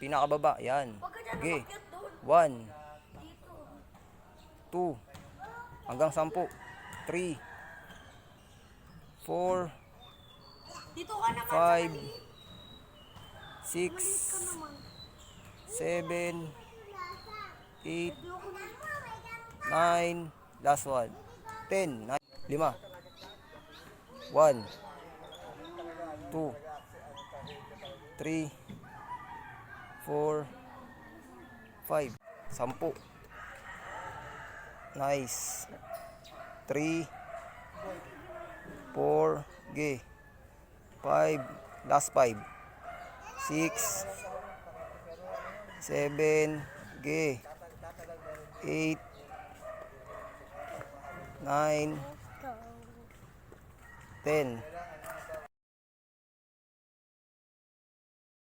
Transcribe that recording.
Pinakababa. Yan. Sige. 1, 2, hanggang 10. 3, 4, Dito ka naman 5, sa 6, 7, 8, 9, last one, 10, 5, 1, 2, 3, 4, 5, 10. Nice. 3, 4, okay. 5, last 5, 6, 7, okay. 8, 9, 10.